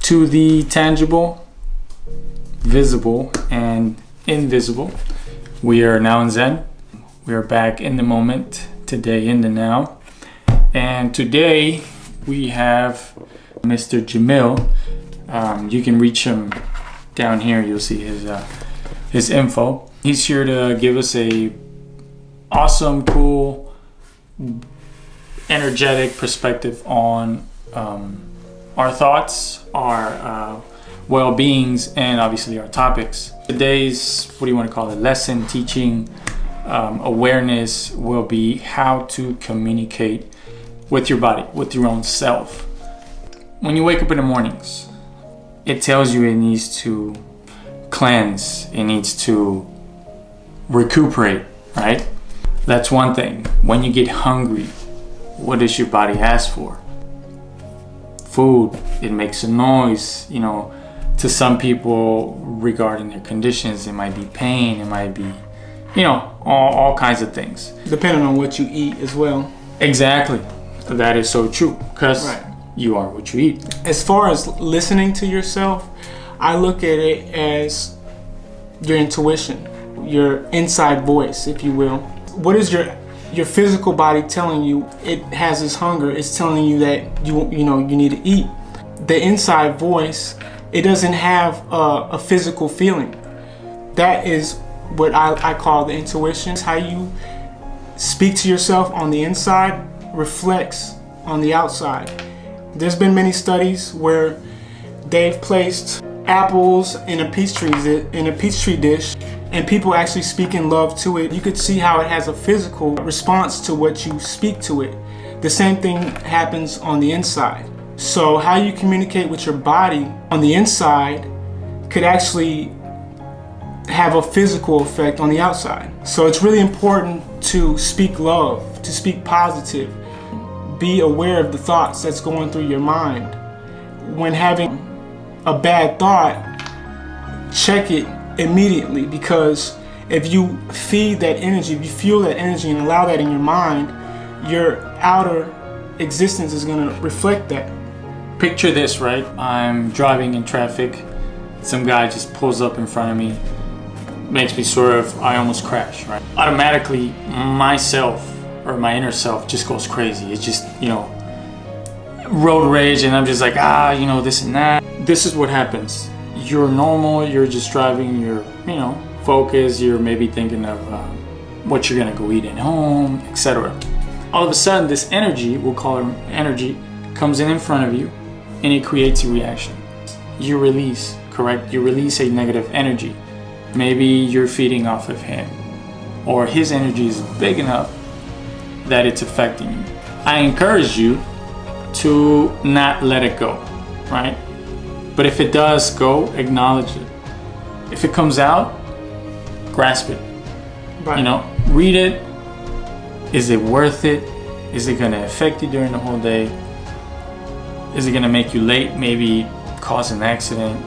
to the tangible, visible, and invisible. We are now in Zen. We are back in the moment, today in the now. And today we have Mr. Yamil. You can reach him down here. You'll see his info. He's here to give us a awesome, cool, energetic perspective on our thoughts, our well-beings, and obviously our topics. Today's, what do you want to call it, lesson, teaching, awareness will be how to communicate with your body, with your own self. When you wake up in the mornings, it tells you it needs to cleanse, it needs to recuperate, right? That's one thing. When you get hungry, what does your body ask for? Food. It makes a noise, to some people regarding their conditions. It might be pain, it might be, all kinds of things. Depending on what you eat as well. Exactly. That is so true, because you are what you eat. As far as listening to yourself, I look at it as your intuition, your inside voice, if you will. What is your physical body telling you? It has this hunger. It's telling you that you need to eat. The inside voice, it doesn't have a physical feeling. That is what I call the intuition. How you speak to yourself on the inside reflects on the outside. There's been many studies where they've placed apples in a peach tree dish, and people actually speak in love to it. You could see how it has a physical response to what you speak to it. The same thing happens on the inside. So how you communicate with your body on the inside could actually have a physical effect on the outside. So it's really important to speak love, to speak positive. Be aware of the thoughts that's going through your mind. When having a bad thought, check it immediately, because if you feed that energy, if you feel that energy and allow that in your mind, your outer existence is going to reflect that. Picture this, right? I'm driving in traffic. Some guy just pulls up in front of me, makes me I almost crash, right? Automatically, myself or my inner self just goes crazy. It's just, road rage, and I'm just like, this and that. This is what happens. You're normal, you're just driving, you're, focused, you're maybe thinking of what you're gonna go eat at home, etc. All of a sudden, this energy, we'll call it energy, comes in front of you, and it creates a reaction. You release, correct? You release a negative energy. Maybe you're feeding off of him, or his energy is big enough that it's affecting you. I encourage you to not let it go, right? But if it does go, acknowledge it. If it comes out, grasp it. Right. Read it. Is it worth it? Is it going to affect you during the whole day? Is it going to make you late? Maybe cause an accident?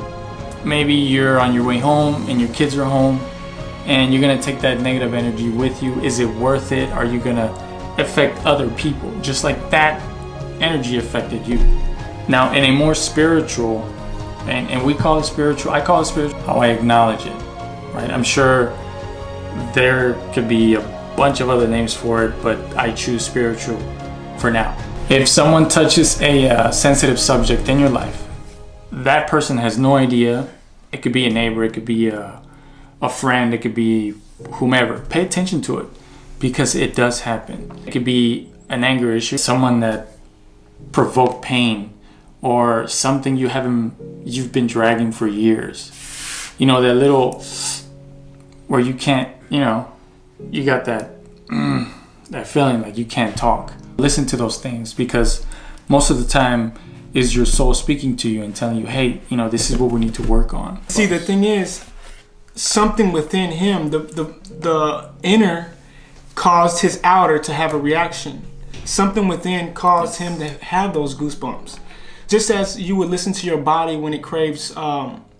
Maybe you're on your way home and your kids are home and you're going to take that negative energy with you. Is it worth it? Are you going to affect other people just like that energy affected you? Now, in a more spiritual, and we call it spiritual, I call it spiritual, how I acknowledge it, right? I'm sure there could be a bunch of other names for it, but I choose spiritual for now. If someone touches a sensitive subject in your life, that person has no idea. It could be a neighbor, it could be a friend, it could be whomever. Pay attention to it, because it does happen. It could be an anger issue, someone that provoked pain, or something you've been dragging for years. That little where you can't, you got that feeling like you can't talk. Listen to those things, because most of the time is your soul speaking to you and telling you, hey, this is what we need to work on. See, the thing is, something within him, the inner caused his outer to have a reaction. Something within caused him to have those goosebumps. Just as you would listen to your body when it craves, food,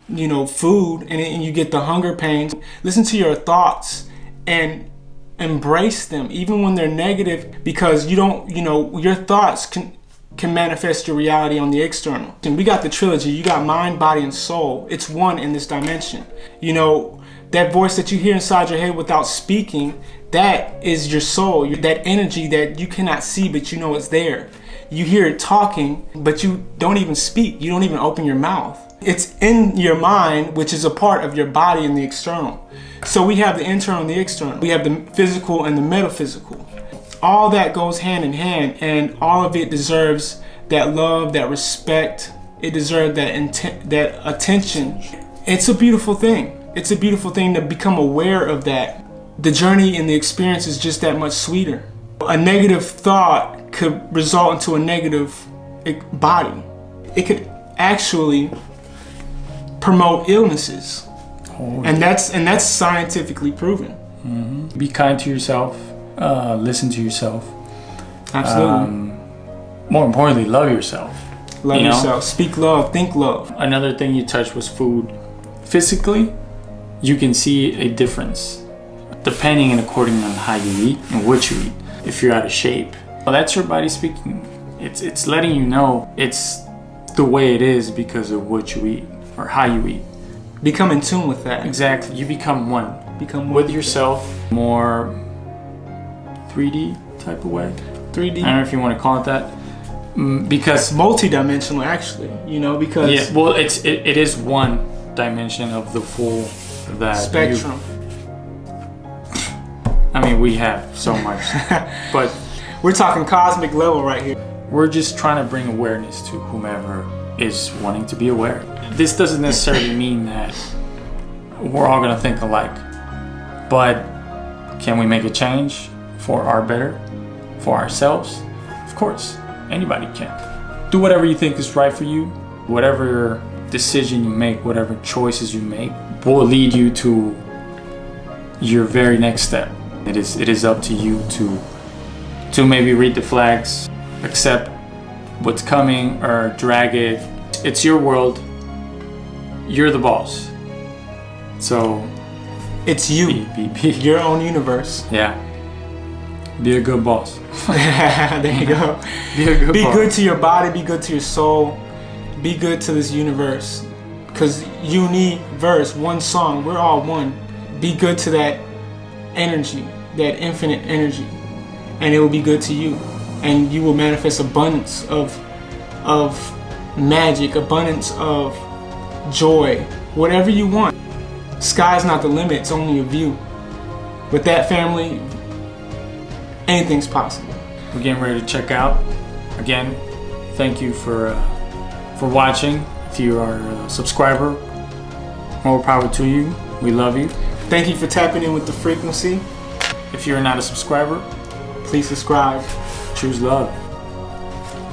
and you get the hunger pains. Listen to your thoughts and embrace them, even when they're negative, because your thoughts can manifest your reality on the external. And we got the trilogy. You got mind, body, and soul. It's one in this dimension. You know, that voice that you hear inside your head without speaking, that is your soul. That energy that you cannot see, but you know it's there. You hear it talking, but you don't even speak. You don't even open your mouth. It's in your mind, which is a part of your body and the external. So we have the internal and the external. We have the physical and the metaphysical. All that goes hand in hand, and all of it deserves that love, that respect. It deserves that attention. It's a beautiful thing. It's a beautiful thing to become aware of that. The journey and the experience is just that much sweeter. A negative thought could result into a negative body. It could actually promote illnesses. And that's scientifically proven. Mm-hmm. Be kind to yourself. Listen to yourself. Absolutely. More importantly, love yourself. Love yourself. Speak love. Think love. Another thing you touched was food. Physically, you can see a difference depending and according on how you eat and what you eat. If you're out of shape, well, that's your body speaking. It's letting you know it's the way it is because of what you eat or how you eat. Become in tune with that. Exactly. You become one. Become one with yourself. More 3D type of way. 3D. I don't know if you want to call it that. Because multi-dimensional, actually. You know, because yeah. Well, it is one dimension of the full that spectrum. I mean, we have so much, but we're talking cosmic level right here. We're just trying to bring awareness to whomever is wanting to be aware. This doesn't necessarily mean that we're all going to think alike, but can we make a change for our better, for ourselves? Of course, anybody can. Do whatever you think is right for you. Whatever decision you make, whatever choices you make will lead you to your very next step. It is up to you to maybe read the flags, accept what's coming, or drag it. It's your world. You're the boss. So it's you. Be your own universe. Yeah. Be a good boss. There you go. Be good to your body. Be good to your soul. Be good to this universe. Because universe, one song. We're all one. Be good to that energy, that infinite energy, and it will be good to you, and you will manifest abundance of magic, abundance of joy, whatever you want. Sky's not the limit, it's only a view. With that, family, anything's possible. We're getting ready to check out. Again, thank you for watching. If you are a subscriber, more power to you. We love you. Thank you for tapping in with the frequency. If you're not a subscriber, please subscribe. Choose love.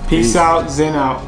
Peace out, Zen out.